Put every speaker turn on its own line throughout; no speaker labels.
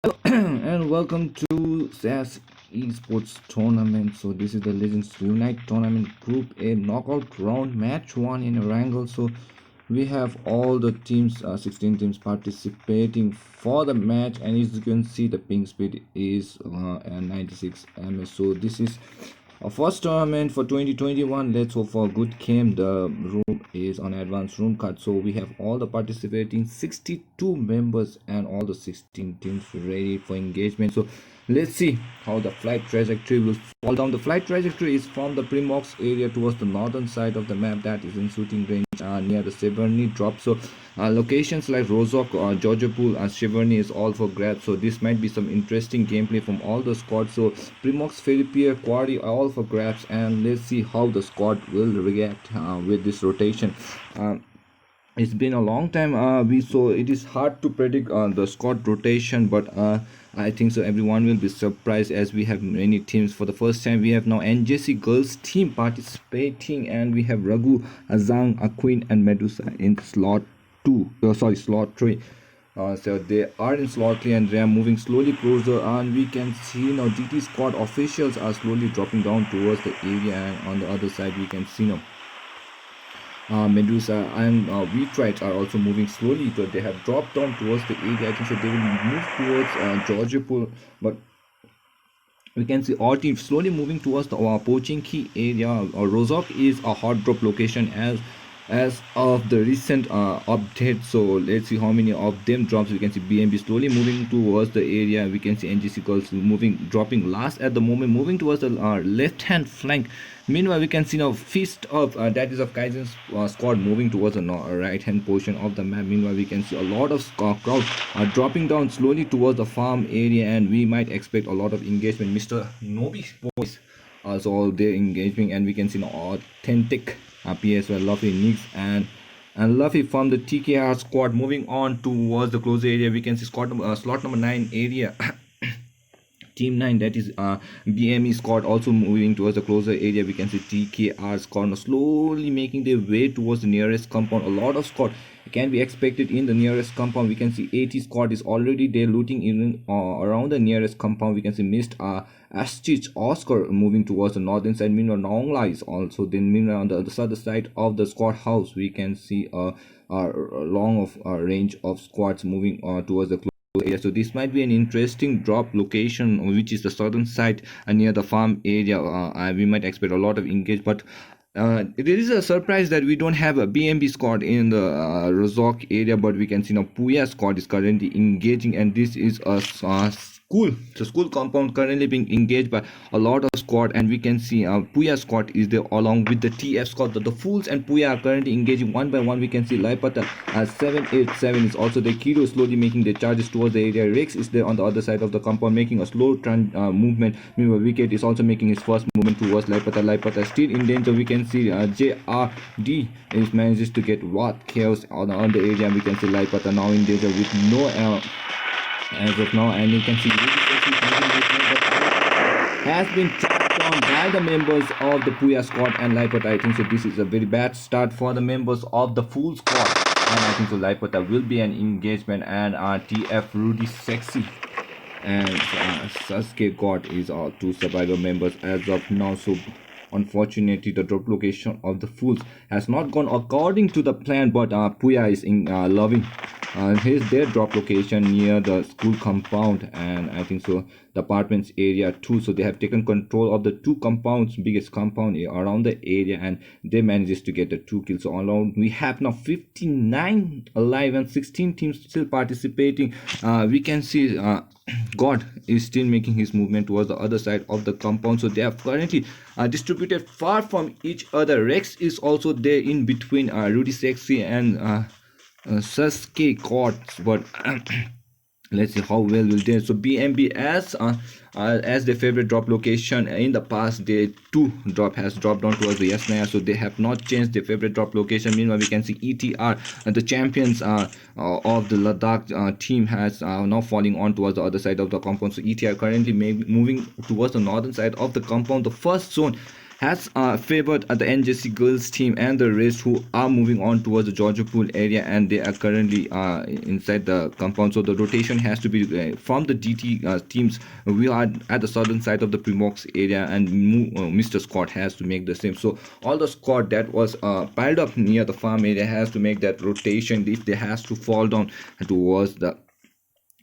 And welcome to SAS Esports tournament. So this is the Legends Unite tournament group A knockout round match 1 in Erangel. So we have all the teams, 16 teams participating for the match, and as you can see the ping speed is 96 ms. So this is our first tournament for 2021. Let's hope for a good game. The room is on advanced room card, so we have all the participating 62 members and all the 16 teams ready for engagement. So let's see how the flight trajectory will fall down. The flight trajectory is from the Primox area towards the northern side of the map, that is in shooting range near the Severny drop. So locations like Rozok, Georgiapool and Severny is all for grabs, so this might be some interesting gameplay from all the squads. So Primox, Philippia, Quarry are all for grabs, and let's see how the squad will react with this rotation. It's been a long time, so it is hard to predict the squad rotation, but I think so everyone will be surprised as we have many teams. For the first time we have now NJC girls team participating, and we have Raghu, Azang, Aquin and Medusa in slot 2, slot 3. So they are in slot 3 and they are moving slowly closer, and we can see now DT squad officials are slowly dropping down towards the area, and on the other side we can see now Medusa and Vitrites are also moving slowly, so they have dropped down towards the area. I think so they will move towards Georgiapool, but we can see our team slowly moving towards the Pochinki area. Rozok is a hot drop location as of the recent update. So let's see how many of them drops. We can see BNB slowly moving towards the area. We can see NGC girls dropping last at the moment, moving towards the left hand flank. Meanwhile, we can see now Fist of that is of Kaizen's squad moving towards the right hand portion of the map. Meanwhile, we can see a lot of crowd dropping down slowly towards the farm area, and we might expect a lot of engagement. Mr. Nobi boys also all their engagement, and we can see now authentic PS were Luffy, Nix and Luffy from the TKR squad moving on towards the closer area. We can see slot number 9 area. Team 9, that is BME squad, also moving towards the closer area. We can see TKR squad slowly making their way towards the nearest compound. A lot of squad can be expected in the nearest compound. We can see 80 squad is already there looting in around the nearest compound. We can see Mist Astich Oscar moving towards the northern side. Meanwhile, Nongla is also. Then meanwhile on the other side of the squad house, we can see a long of range of squads moving towards the area. So this might be an interesting drop location, which is the southern side near the farm area. We might expect a lot of engage, but it is a surprise that we don't have a BMB squad in the Rozok area, but we can see now Puya squad is currently engaging, and this is a school. So school compound currently being engaged by a lot of squad, and we can see Puya squad is there along with the TF squad. The Fools and Puya are currently engaging one by one. We can see Laipata 787 is also there. Kido slowly making their charges towards the area. Rex is there on the other side of the compound making a slow movement. Meanwhile, Wicket is also making his first movement towards Laipata. Laipata still in danger. We can see JRD is manages to get what chaos on the area. We can see Laipata now in danger with no as of now, and you can see has been tracked down by the members of the Puya squad and Laipata. I think so this is a very bad start for the members of the Fool squad, and I think so Laipata will be an engagement, and TF Rudy Sexy and Sasuke God is our two survivor members as of now. So unfortunately the drop location of the Fools has not gone according to the plan, but Puya is loving their drop location near the school compound, and I think so the apartments area too. So they have taken control of the two compounds, biggest compound around the area, and they manages to get the 2 kills. So around we have now 59 alive and 16 teams still participating. We can see God is still making his movement towards the other side of the compound, so they are currently distributed far from each other. Rex is also there in between Rudy Sexy and Sasuke Courts, but let's see how well will they. So BMB as their favorite drop location in the past, they too has dropped down towards the Yasnaya, so they have not changed their favorite drop location. Meanwhile, we can see ETR the champions of the Ladakh team has now falling on towards the other side of the compound. So ETR currently moving towards the northern side of the compound. The first zone has favored the NJC girls team and the rest who are moving on towards the Georgia pool area, and they are currently inside the compound. So the rotation has to be from the DT teams. We are at the southern side of the Primox area, and Mr. Scott has to make the same. So all the squad that was piled up near the farm area has to make that rotation if they has to fall down towards the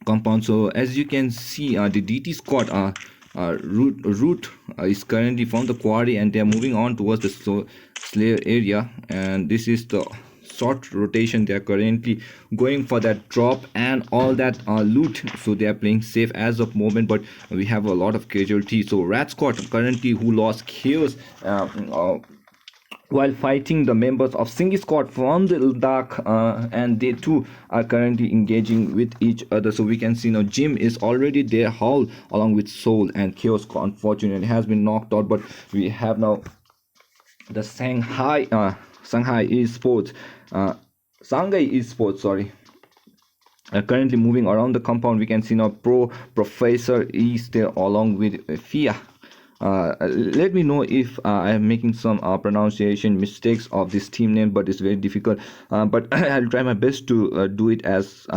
compound. So as you can see, the DT squad route is currently from the quarry, and they are moving on towards the Slayer area, and this is the short rotation. They are currently going for that drop and all that loot, so they are playing safe as of moment, but we have a lot of casualties. So Rat squad currently who lost chaos while fighting the members of Singi squad from the Ladakh, and they too are currently engaging with each other. So we can see now Jim is already there, Howl along with Soul, and Chaos unfortunately has been knocked out, but we have now the Shanghai Esports, Shanghai Esports, sorry, currently moving around the compound. We can see now Professor is there along with Fia. Let me know if I am making some pronunciation mistakes of this team name, but it's very difficult, but I'll try my best to do it as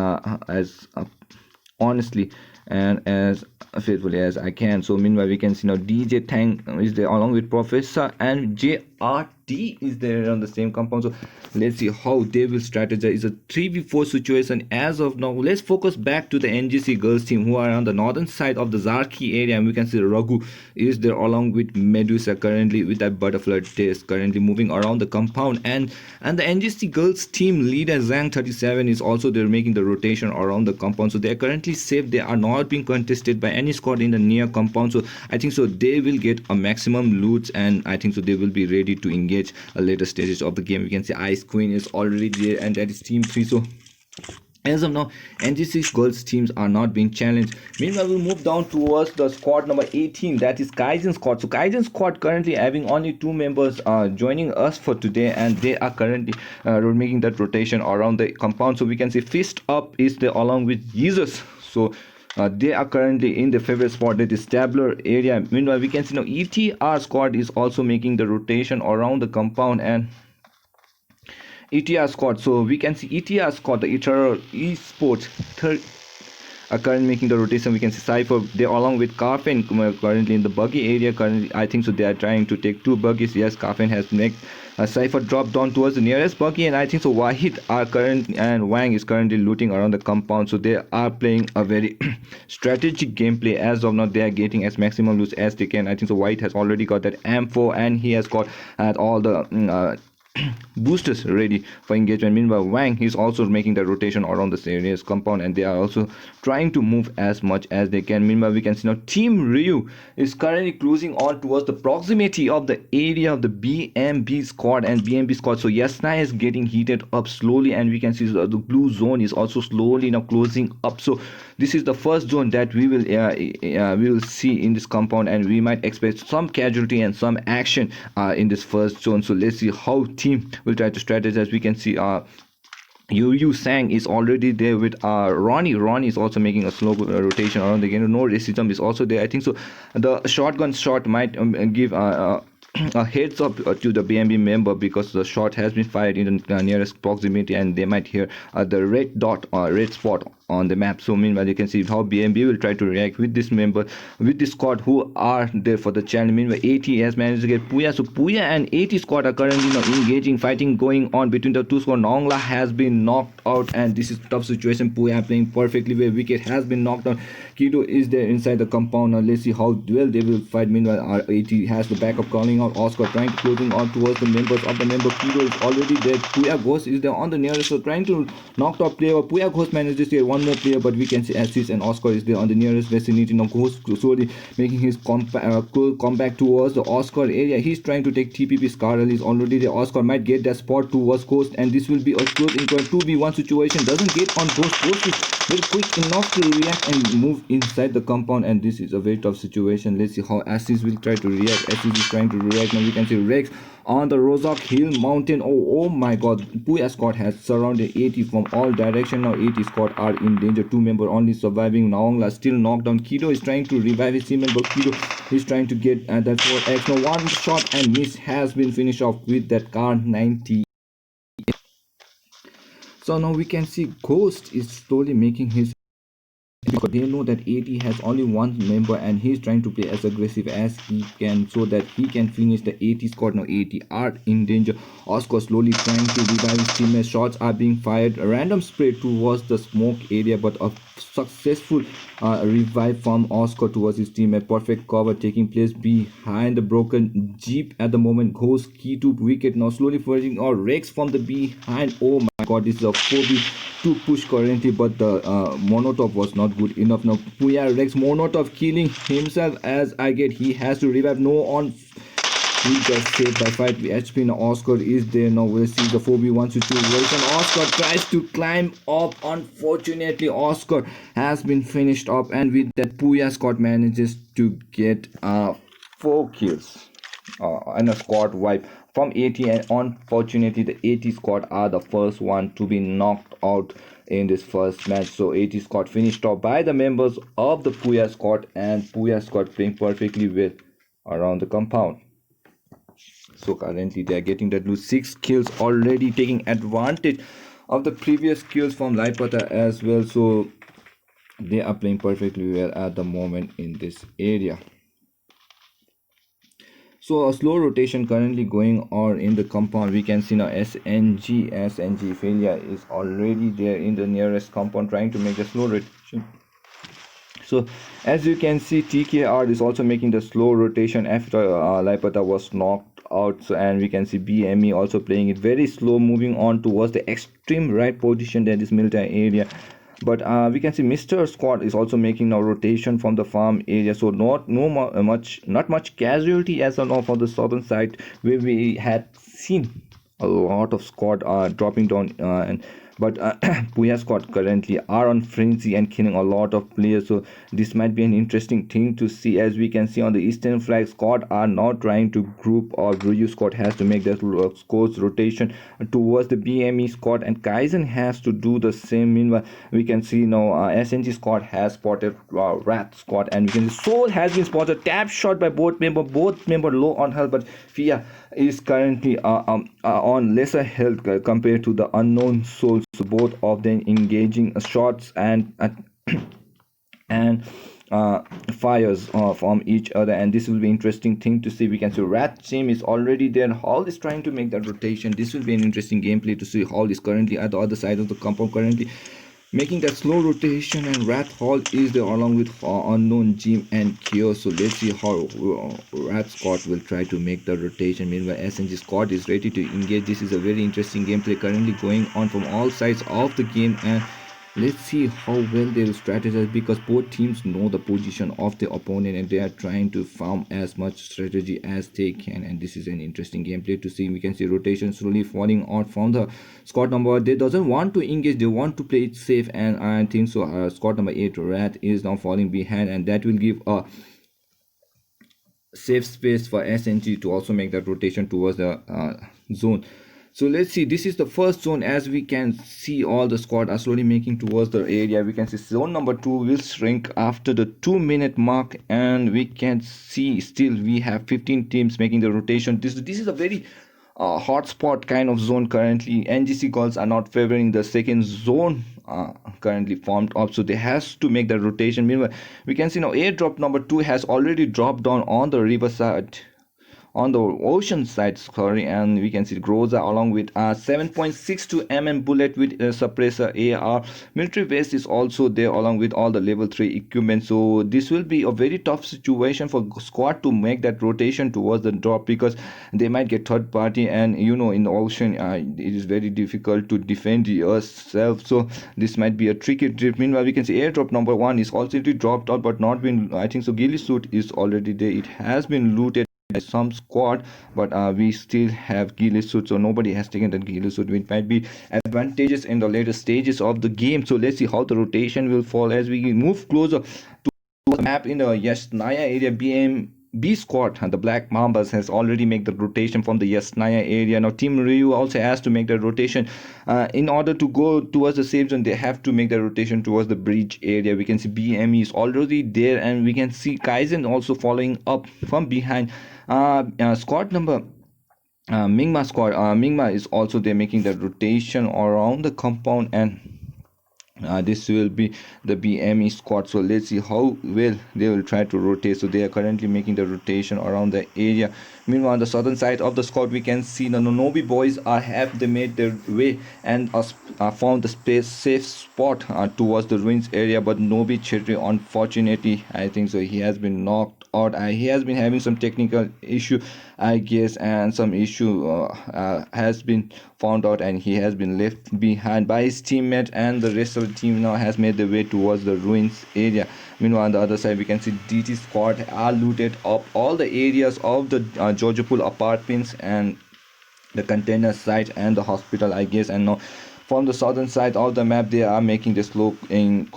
honestly and as faithfully as I can. So meanwhile we can see now DJ Tang is there along with Professor, and JRT is there on the same compound. So let's see how they will strategize. It's a 3v4 situation as of now. Let's focus back to the NGC girls team who are on the northern side of the Zarki area, and we can see Raghu is there along with Medusa currently with that butterfly test currently moving around the compound, and the NGC girls team leader Zhang 37 is also there making the rotation around the compound. So they are currently safe. They are not being contested by any squad in the near compound, so I think so they will get a maximum loot, and I think so they will be ready to engage a later stages of the game. We can see Ice Queen is already there, and that is team 3. So as of now, NGC girls teams are not being challenged. Meanwhile, we'll move down towards the squad number 18, that is Kaizen squad. So Kaizen squad currently having only 2 members joining us for today, and they are currently making that rotation around the compound. So we can see Fist Up is there along with Jesus. So they are currently in the favorite spot, that is Stabler area. Meanwhile, we can see now ETR squad is also making the rotation around the compound, and ETR squad. So we can see ETR squad, the Eternal Esports are currently making the rotation. We can see Cypher there along with Carfen currently in the buggy area. Currently, I think so they are trying to take 2 buggies. Yes, Carfen has made Cypher drop down towards the nearest buggy, and I think so Wahid are currently, and Wang is currently looting around the compound. So they are playing a very strategic gameplay as of now. They are getting as maximum loot as they can. I think so White has already got that M4, and he has got all the boosters ready for engagement. Meanwhile, Wang is also making the rotation around the serious compound, and they are also trying to move as much as they can. Meanwhile, we can see now Team Ryu is currently cruising on towards the proximity of the area of the BMB squad and BMB squad. So Yasna is getting heated up slowly, and we can see the blue zone is also slowly now closing up. So this is the first zone that we will see in this compound, and we might expect some casualty and some action in this first zone. So let's see how team will try to strategize. We can see Yu Sang is already there with Ronnie. Ronnie is also making a slow rotation around the game. No racism is also there. I think so the shotgun shot might give a heads up to the BMB member, because the shot has been fired in the nearest proximity, and they might hear the red dot or red spot on the map. So meanwhile, you can see how BMB will try to react with this member, with this squad who are there for the challenge. Meanwhile, AT has managed to get Puya. So Puya and AT squad are currently now engaging, fighting going on between the 2 squad. Nongla has been knocked out, and this is tough situation. Puya playing perfectly well. Wicket has been knocked out. Kido is there inside the compound. Now let's see how well they will fight. Meanwhile, AT has the backup calling out. Oscar trying to closing on towards the members of the member. Kido is already there. Puya Ghost is there on the nearest, so trying to knock out player. Puya Ghost manages to get one more player, but we can see Assis and Oscar is there on the nearest vicinity. Now Ghost slowly making his comeback towards the Oscar area. He's trying to take TPP. Scarl is already there. Oscar might get that spot towards Ghost, and this will be a close into a 2v1 situation. Doesn't get on Ghost. Ghost is very quick enough to react and move inside the compound, and this is a very tough situation. Let's see how Assis will try to react. Assis is trying to react. Now we can see Rex on the Rozak Hill mountain. Oh my god, Puya squad has surrounded 80 from all directions. Now 80 squad are in danger. 2 members only surviving. Naongla still knocked down. Kido is trying to revive his teammate, but Kido is trying to get that 4x. Now one shot and miss has been finished off with that car 90. So now we can see Ghost is slowly making his, because they know that 80 has only one member and he's trying to play as aggressive as he can so that he can finish the 80 squad. Now 80 are in danger. Oscar slowly trying to revive his teammates. Shots are being fired. A random spray towards the smoke area, but a successful revive from Oscar towards his teammate. Perfect cover taking place behind the broken jeep at the moment. Ghost key to wicket now slowly forging or Rex from the behind. Oh my god, this is a 4v2 push currently, but the Monotov was not good enough. Now Puya Rex Monotov killing himself as I get he has to revive. No on, he just saved by 5 HP. Now Oscar is there. Now we'll see the 4v1 situation. Oscar tries to climb up. Unfortunately Oscar has been finished up, and with that Puya squad manages to get 4 kills and a squad wipe from 80, and unfortunately the 80 squad are the first one to be knocked out in this first match. So 80 squad finished off by the members of the Puya squad, and Puya squad playing perfectly well around the compound. So currently they are getting that lose 6 kills already, taking advantage of the previous kills from Laipata as well. So they are playing perfectly well at the moment in this area. So a slow rotation currently going on in the compound. We can see now SNG failure is already there in the nearest compound trying to make the slow rotation. So as you can see, TKR is also making the slow rotation after Laipata was knocked out. So, and we can see BME also playing it very slow, moving on towards the extreme right position, that is military area. But we can see Mr. Squad is also making now rotation from the farm area. So not much casualty as of now for the southern side, where we had seen a lot of squad dropping down but Puya squad currently are on frenzy and killing a lot of players. So this might be an interesting thing to see. As we can see on the eastern flag, squad are now trying to group, or Ryu squad has to make that scores rotation towards the BME squad, and Kaizen has to do the same. Meanwhile we can see now SNG squad has spotted Wrath squad, and we can see Soul has been spotted. Tap shot by both member low on health, but Fia is currently on lesser health compared to the unknown souls. So both of them engaging shots and fires from each other, and this will be interesting thing to see. We can see Rat team is already there. Hall is trying to make that rotation. This will be an interesting gameplay to see. Hall is currently at the other side of the compound, currently making that slow rotation, and Rat Hall is there along with unknown Jim and Kyo. So let's see how Rat squad will try to make the rotation. Meanwhile SNG squad is ready to engage. This is a very interesting gameplay currently going on from all sides of the game, and let's see how well they will strategize, because both teams know the position of the opponent and they are trying to farm as much strategy as they can, and this is an interesting gameplay to see. We can see rotation slowly falling out from the squad number. They doesn't want to engage, they want to play it safe, and I think so squad number 8 Rat is now falling behind, and that will give a safe space for SNG to also make that rotation towards the zone. So let's see, this is the first zone. As we can see, all the squad are slowly making towards the area. We can see zone number 2 will shrink after the 2-minute mark, and we can see still we have 15 teams making the rotation. This is a very hotspot kind of zone currently. NGC calls are not favoring the second zone currently formed up, so they has to make the rotation. Meanwhile we can see now airdrop number 2 has already dropped down on the river side, on the ocean side, sorry, and we can see Groza along with 7.62 mm bullet with suppressor AR. Military vest is also there along with all the level 3 equipment. So this will be a very tough situation for squad to make that rotation towards the drop, because they might get third party, and you know in the ocean it is very difficult to defend yourself. So this might be a tricky trip. Meanwhile we can see airdrop number 1 is also dropped out but not been, I think so ghillie suit is already there. It has been looted by some squad, but we still have ghillie suit, so nobody has taken that ghillie suit. It might be advantageous in the later stages of the game. So let's see how the rotation will fall as we move closer to the map in the Yasnaya area. B squad, and the Black Mambas, has already made the rotation from the Yasnaya area. Now Team Ryu also has to make the rotation. In order to go towards the safe zone, they have to make the rotation towards the bridge area. We can see BME is already there, and we can see Kaizen also following up from behind. Squad number Mingma squad. Mingma is also there making the rotation around the compound, and this will be the BME squad. So let's see how well they will try to rotate. So they are currently making the rotation around the area. Meanwhile, on the southern side of the squad, we can see the Nonobi boys have they made their way and found the safe spot towards the ruins area. But Nobi Chetri, unfortunately, I think so, he has been knocked out. He has been having some technical issue, I guess, and some issue has been found out, and he has been left behind by his teammate, and the rest of the team now has made their way towards the ruins area. Meanwhile, on the other side, we can see DT squad are looted up all the areas of the Georgiapul apartments and the container site and the hospital, I guess. And now from the southern side of the map, they are making the slope in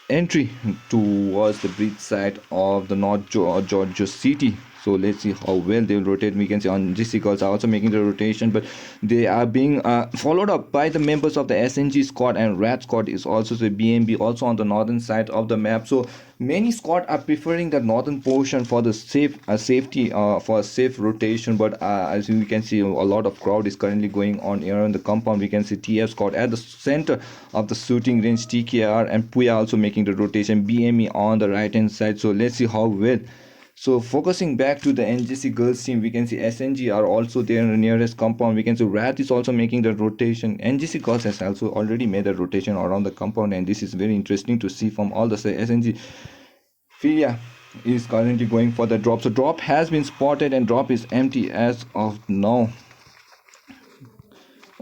entry towards the bridge side of the North Georgia city. So let's see how well they will rotate. We can see on GC girls are also making the rotation, but they are being followed up by the members of the SNG squad, and Rat squad is also the BMB also on the northern side of the map. So many squad are preferring the northern portion for the safety for a safe rotation. But as we can see, a lot of crowd is currently going on around the compound. We can see TF squad at the center of the shooting range, TKR and Puya also making the rotation, BME on the right hand side. So let's see how well. So focusing back to the NGC girls team, we can see SNG are also there in the nearest compound. We can see Rat is also making the rotation. NGC girls has also already made a rotation around the compound, and this is very interesting to see from all the SNG. Filia is currently going for the drop. So drop has been spotted, and drop is empty as of now.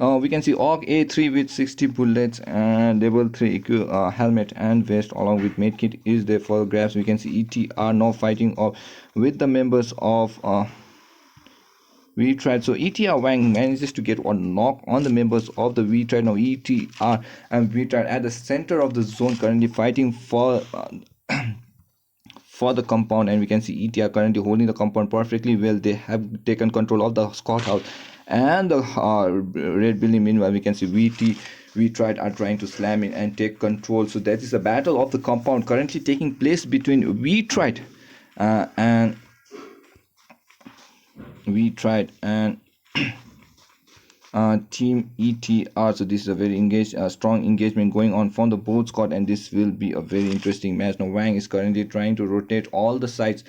We can see AUG A3 with 60 bullets and level 3 helmet and vest along with medkit is there for grabs. We can see ETR now fighting off with the members of V-Tried. So ETR Wang manages to get one knock on the members of the V-Tried. Now ETR and V-Tried at the center of the zone currently fighting for the compound, and we can see ETR currently holding the compound perfectly well. They have taken control of the scout house and the red building. Meanwhile, we can see we are trying to slam in and take control. So that is a battle of the compound currently taking place between V-Tried and Team ETR. So this is a very strong engagement going on from the both squad, and this will be a very interesting match. Now Wang is currently trying to rotate all the sides,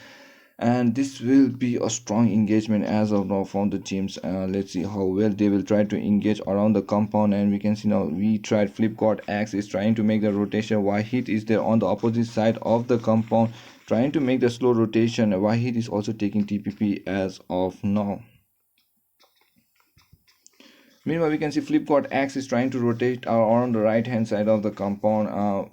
and this will be a strong engagement as of now from the teams. Let's see how well they will try to engage around the compound. And we can see now V-Tried Flipkart Axe is trying to make the rotation. Wahid is there on the opposite side of the compound trying to make the slow rotation. Wahid is also taking TPP as of now. Meanwhile, we can see Flipkart Axe is trying to rotate around the right hand side of the compound.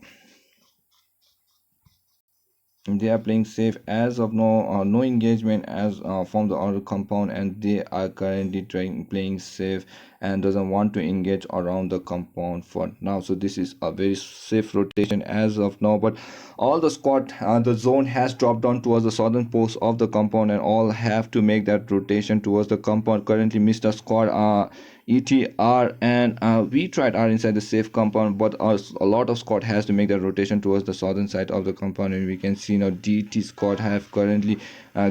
They are playing safe as of now. No engagement as from the other compound, and they are currently playing safe and doesn't want to engage around the compound for now. So this is a very safe rotation as of now. But all the squad, the zone has dropped down towards the southern post of the compound, and all have to make that rotation towards the compound. Currently Mr. Squad, ETR and V-Tried are inside the safe compound, but a lot of squad has to make the rotation towards the southern side of the compound. And we can see now DT squad have currently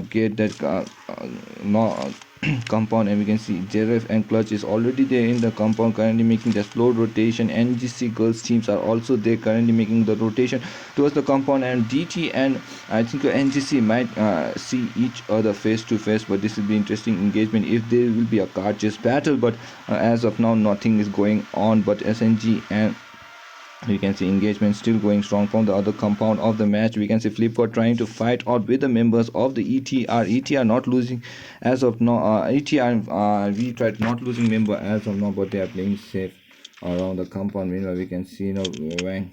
get that compound, and we can see JRF and Clutch is already there in the compound currently making the slow rotation. NGC girls teams are also there currently making the rotation towards the compound, and DT and I think NGC might see each other face to face, but this will be interesting engagement if there will be a card chase battle. But as of now nothing is going on, but SNG and we can see engagement still going strong from the other compound of the match. We can see Flipkart trying to fight out with the members of the ETR not losing as of now. ETR V-Tried not losing member as of now, but they are playing safe around the compound. Meanwhile, we can see now Wang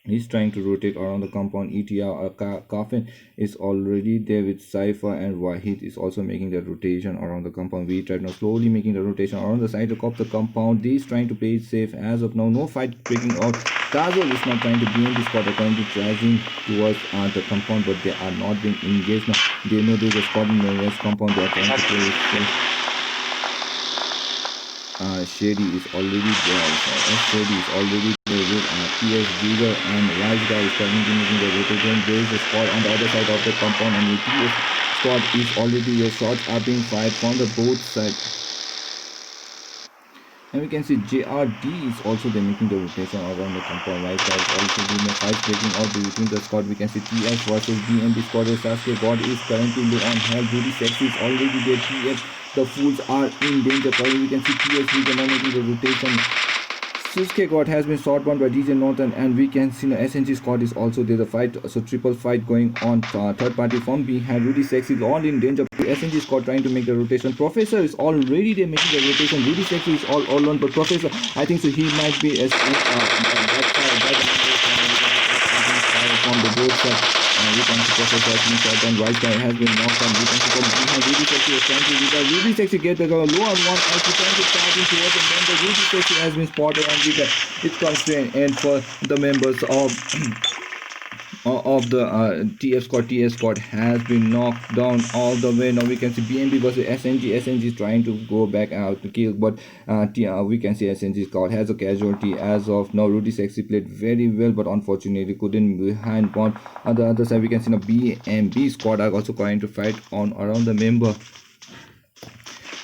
he's trying to rotate around the compound. ETR Coffin is already there with Cypher, and Wahid is also making the rotation around the compound. V-Tried now slowly making the rotation around the side of the compound. He's trying to play it safe as of now. No fight breaking out Kazol is not trying to be in this squad. They're currently charging towards the compound, but they are not being engaged now. They know there's a squad in the west compound. They are trying to play with Shady is already there. Shady is already there with PS Bigger and Wise Guy is currently making the rotation. There is a squad on the other side of the compound, and the PS squad is already the shots are being fired from the both sides. And we can see JRD is also there making the rotation around the compound. Wise Guy is also doing a fight breaking out between the squad. We can see TS versus BMB squad. Sasuke God is currently low on health. Rudy Sexy is already there. TS the fools are in danger. We can see TSV are making the rotation. Susuke God has been shot down by DJ Northern, and we can see the SNG squad is also there. The fight, so triple fight going on. Third party from behind. Rudy Sexy is all in danger. SNG squad trying to make the rotation. Professor is already there making the rotation. Rudy Sexy is all alone, but Professor, I think so he might be from the both side. We can see Professor has been shot down. Right guy has been knocked down. We can see behind Rudy Sexy is trying to revive. Rudy Sexy get the low on one as he trying to start into towards the member. Rudy Sexy has been spotted, and we can it's constrained and for the members of the TS squad has been knocked down all the way. Now we can see BNB versus SNG. SNG is trying to go back out to kill, but we can see SNG squad has a casualty as of now. Rudy Sexy played very well, but unfortunately couldn't behind one. On the other side, we can see the BNB squad are also trying to fight on around the member.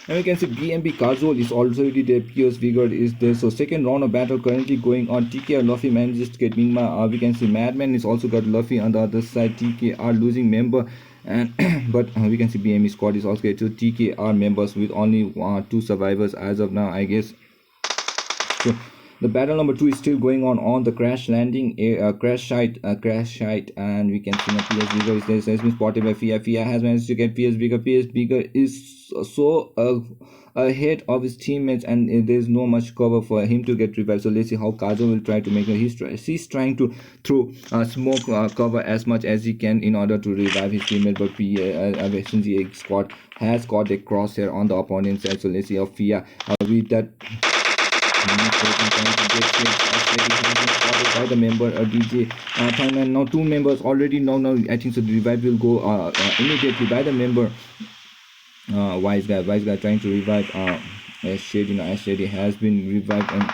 And we can see BMB Kazol is already there. PS Vigor is there. So second round of battle currently going on. TKR Luffy manages to get Mingma. We can see Madman is also got Luffy on the other side. TKR losing member, and but we can see BMB squad is also get to TKR members with only 2 survivors as of now, I guess. So the battle number 2 is still going on the crash landing, crash site, and we can see the PS Vigor is there. Has been spotted by Fia. Fia has managed to get PS Vigor. PS Vigor is so ahead of his teammates, and there's no much cover for him to get revived. So let's see how Kazo will try to make it. He's trying to throw smoke cover as much as he can in order to revive his teammate, but SNG squad has got a crosshair on the opponent's side. So let's see how Fia with that by the member DJ Thailand. Now 2 members already now I think so the revive will go immediately by the member Wise guy trying to revive Shady. Shady has been revived, and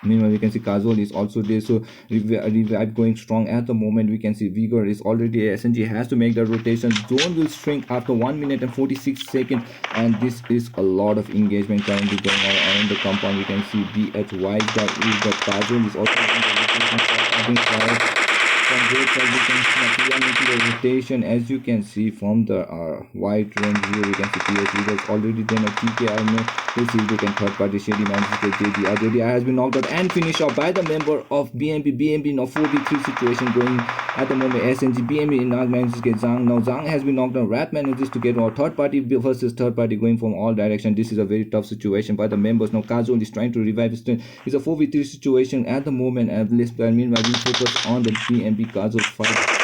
meanwhile we can see Kazol is also there. So revive going strong at the moment. We can see Vigor is already SNG has to make the rotation. Zone will shrink after 1 minute and 46 seconds, and this is a lot of engagement currently going on around the compound. We can see BH Wise guy is the Kazol is also making the rotation. From both sides we can see making the rotation, as you can see from the white range here. We can see PS is already done a TKR. Let's see if they can third party. Shady manages to get JD. JD has been knocked out and finished off by the member of BNB. BNB now 4v3 situation going at the moment. SNG BNB now manages to get Zhang. Now Zhang has been knocked down. Rat manages to get our third party versus third party going from all directions. This is a very tough situation by the members. Now Kazol is trying to revive his turn. It's a 4v3 situation at the moment, and meanwhile we focus on the BNB Kazol fight.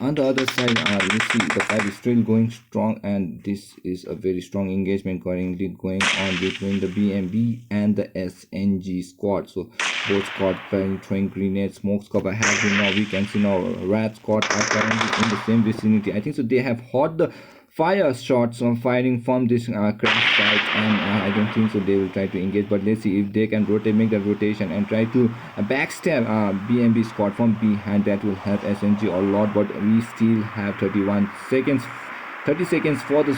On the other side, you see the fight is still going strong, and this is a very strong engagement currently going on between the BMB and the SNG squad. So both squad currently throwing grenades. Smoke cover has been now. We can see now Rat squad are currently in the same vicinity. I think so they have heard the fire shots on firing from this crash site, and I don't think so they will try to engage, but let's see if they can make the rotation and try to backstab BMB squad from behind. That will help SNG a lot, but we still have 30 seconds for the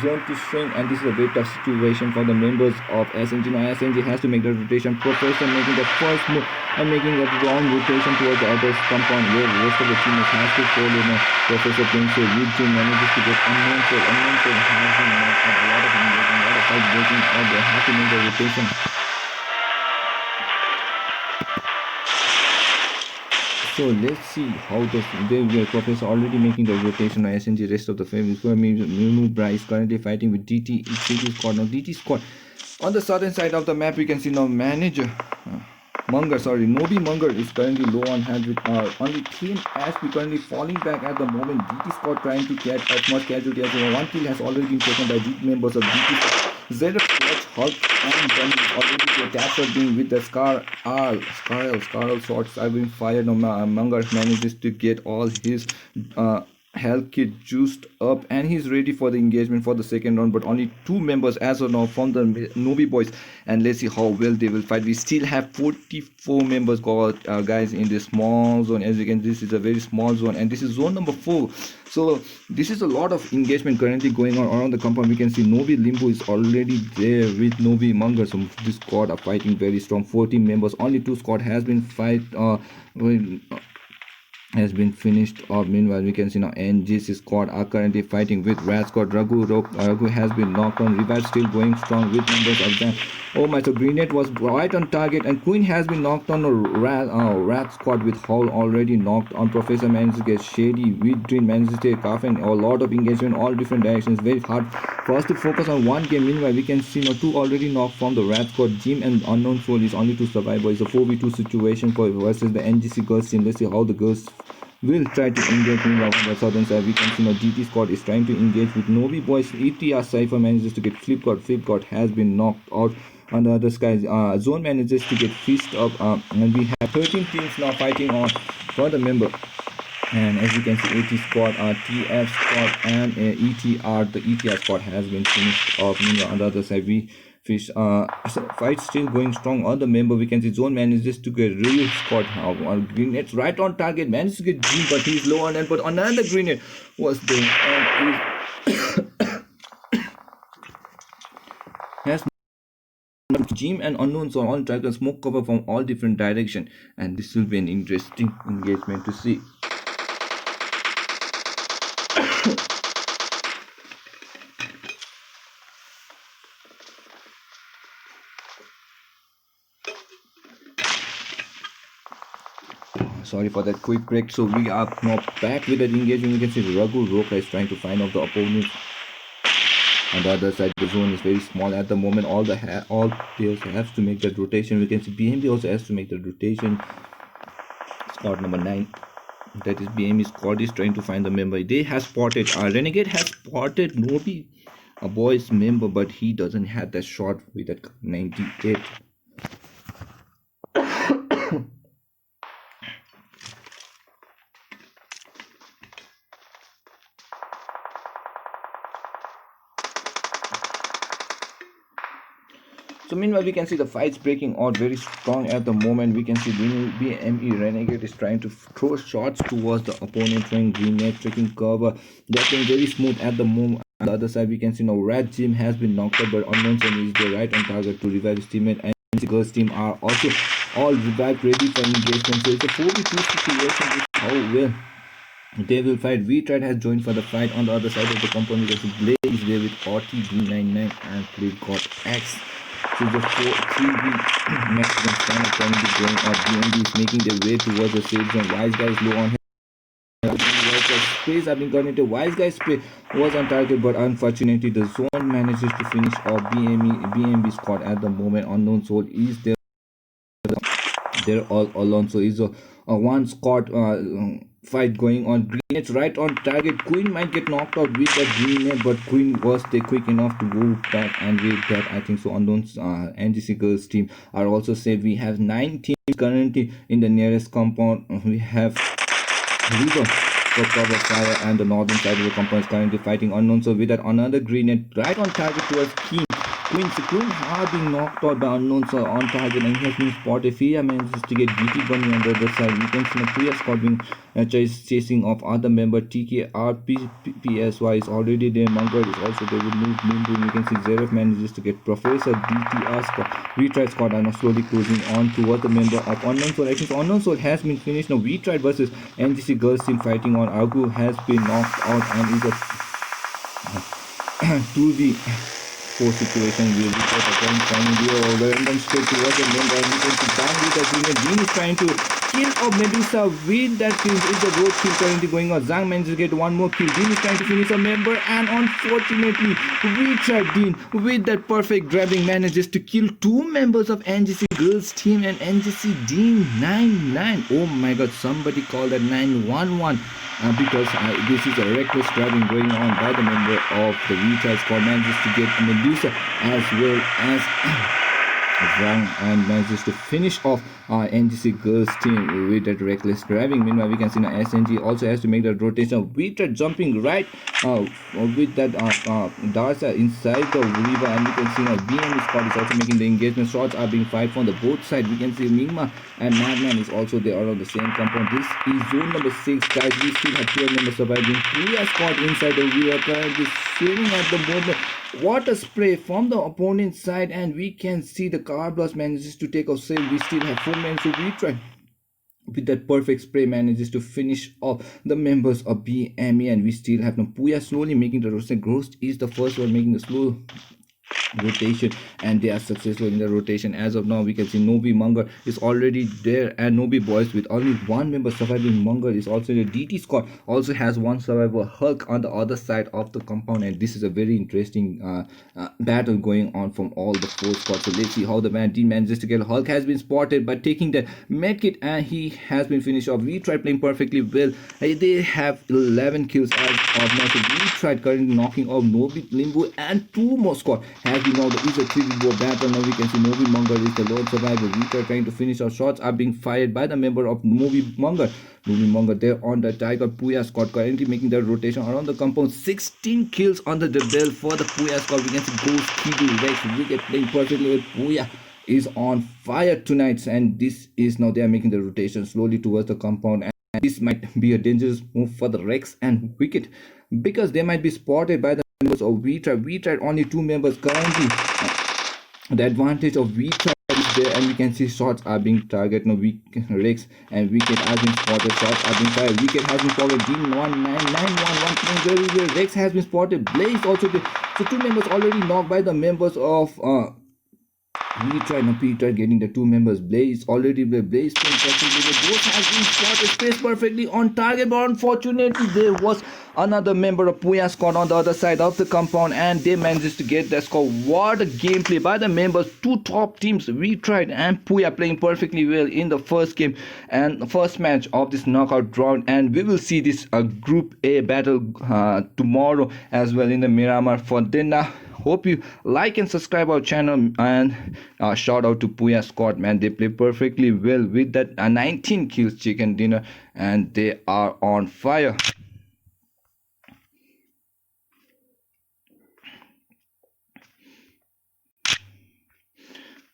zone to shrink, and this is a very tough situation for the members of SNG. Now SNG has to make the rotation. Professor making the first move and making the wrong rotation towards the other compound where the rest of the team has to follow. Now Professor playing so Eugene manages to get unknown soul has been knocked out. A lot of engagement, a lot of fight breaking out. They have to make the rotation. So let's see how the Professor already making the rotation on SNG. Rest of the family. Mimu Bryce currently fighting with DT squad. Now DT squad on the southern side of the map. We can see now manager Nobi Munger is currently low on hand with only Team Ashby currently falling back at the moment. DT squad trying to get as much casualty as well. One kill has already been taken by DT members of DT. ZF Hulk and Benny already the attacks are being with the Scarl shots are being fired. No, Munger manages to get all his health kit juiced up and he's ready for the engagement for the second round, but only 2 members as of now from the Nobi boys, and let's see how well they will fight. We still have 44 members guys in this small zone. As you can, this is a very small zone and this is zone number 4. So this is a lot of engagement currently going on around the compound. We can see Nobi Limbo is already there with Nobi Munger. So this squad are fighting very strong. 14 members, only 2 squad has been has been finished off. Meanwhile, we can see now NGC squad are currently fighting with Rat squad. Raghu has been knocked on. Revive still going strong with members of them. Oh my, so Grenade was right on target and Queen has been knocked on. Rat squad with Howl already knocked on. Professor manages to get Shady with Dream manages to take off, and a lot of engagement all different directions. Very hard for us to focus on one game. Meanwhile, we can see now 2 already knocked from the Rat squad. Jim and Unknown Soul is only 2 survivors. It's a 4v2 situation for versus the NGC girls team. Let's see how the girls will try to engage in the southern side. We can see now GT squad is trying to engage with Nobi boys. ETR Cypher manages to get Flipkart has been knocked out. On the other side, Zone manages to get fished up, and we have 13 teams now fighting on for the member. And as you can see, AT squad, TF squad, and ETR, the ETR squad has been finished off. On the other side, we fish so fight still going strong on the member. We can see Zone manages to get real squad grenades right on target, manages to get G, but he's low on end, but another grenade was there and has Jim and Unknowns are on track and smoke cover from all different directions, and this will be an interesting engagement to see. Sorry for that quick break. So we are now back with that engagement. You can see Raghu Roka is trying to find out the opponent. On the other side, the zone is very small at the moment. All players have to make that rotation. We can see BMB also has to make the rotation. Squad number 9, that is BMB squad, is trying to find the member. They have spotted Renegade has spotted Nobi, a boy's member, but he doesn't have that shot with that 98. So meanwhile, we can see the fights breaking out very strong at the moment. We can see BME Renegade is trying to throw shots towards the opponent, throwing grenade, taking cover. They're playing very smooth at the moment. On the other side, we can see now Red Jim has been knocked out, but Unknown is there right on target to revive his teammate, and the girls team are also all revived, ready for engagement. So it's a 4v2 situation with how well they will fight. VTrad has joined for the fight. On the other side of the compound, we can see Blade is there with RTD99 and Blade got X. So the 3v Mexican stand currently going up. BNB is making their way towards the safe zone. Wise guy is low on him. Sprays have been gone into Wise guy spray was on target, but unfortunately the zone manages to finish off BNB squad at the moment. Unknown Soul is there. They're all alone. So it's a one squad fight going on. Grenades right on target. Queen might get knocked out with that grenade, but Queen was they quick enough to go back, and with that I think so Unknown's NGC girls team are also safe. We have 9 teams currently in the nearest compound. We have River for cover fire, and the northern side of the compound is currently fighting Unknown. So with that another grenade right on target towards Queen has been knocked out by Unknown, so on target, and he has been spotted. Fia manages to get GT Bunny on the other side. We can see Priya squad being chasing off other member. TKR PSY is already there. Munger is also there with move Nimbu. We can see Zeref manages to get Professor DTR squad. Retry squad are now slowly closing on towards the member of Unknown Soul. I think Unknown Soul has been finished. Now Retry versus NGC girls team fighting on. Argu has been knocked out and is a 2v4 situation. We will get a point finding the random straight towards the member, and we can see down with the grenade. Dean is trying to kill of Medusa with that kill is the road kill currently going on. Zhang manages to get one more kill. Dean is trying to finish a member, and unfortunately Richard Dean with that perfect grabbing manages to kill two members of NGC girls team and NGC Dean 9-9. Oh my god, somebody called that 911 because this is a reckless grabbing going on by the member of the Richard squad. Manages to get Medusa as well as Zhang and manages to finish off NGC girls team with that reckless driving. Meanwhile, we can see now SNG also has to make that rotation with that jumping right with that Darsa inside the river, and we can see now BENNIE squad is also making the engagement. Shots are being fired from the both sides. We can see Mingma and Madman is also there on the same compound. This is zone number 6, guys. We still have 12 members surviving. Priya squad inside the river currently swimming at the moment. Water spray from the opponent's side, and we can see the car blast manages to take off save. We still have 4 men, so we try with that perfect spray manages to finish off the members of BME, and we still have Puya slowly making the rotation. Ghost is the first one making the slow rotation, and they are successful in the rotation. As of now, we can see Nobi Munger is already there, and Nobi boys with only one member surviving. Munger is also in the DT squad, also has one survivor, Hulk, on the other side of the compound, and this is a very interesting battle going on from all the 4 squads. So let's see how the man Dean manages to get. Hulk has been spotted by taking the medkit, and he has been finished off. We tried playing perfectly well. They have 11 kills as of now. So we tried currently knocking off Nobi, Limbu, and 2 more squad has been now. There is a 3v4 battle. Now we can see Nobi Munger is the lone survivor. We are trying to finish our shots are being fired by the member of Nobi Munger. Nobi Munger there on the Tiger Puya squad currently making the rotation around the compound. 16 kills on the bell for the Puya squad. We can see Ghost, Kidu, Rex, Wicket playing perfectly with Puya is on fire tonight, and this is now they are making the rotation slowly towards the compound, and this might be a dangerous move for the Rex and Wicket because they might be spotted by the members of We tried only 2 members currently. The advantage of We tried is there, and we can see shots are being targeted. No, Rex and Wicket has been spotted. Shots are being fired. Wicket has been spotted. Dean 1991 playing very well. Rex has been spotted. Blaze also there. So 2 members already knocked by the members of Peter getting the 2 members. Blaze already Blaze playing perfectly. Both has been spotted, spaced perfectly on target, but unfortunately there was another member of Puya squad on the other side of the compound, and they managed to get the score. What a gameplay by the members. 2 top teams, We tried and Puya playing perfectly well in the first game and the first match of this knockout round, and we will see this Group A battle tomorrow as well in the Myanmar. For then, hope you like and subscribe our channel, and shout out to Puya squad, man. They play perfectly well with that 19 kills chicken dinner, and they are on fire.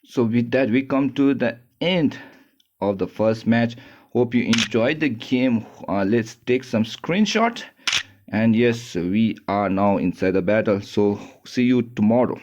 So with that, we come to the end of the first match. Hope you enjoyed the game. Let's take some screenshot, and yes, we are now inside the battle. So see you tomorrow.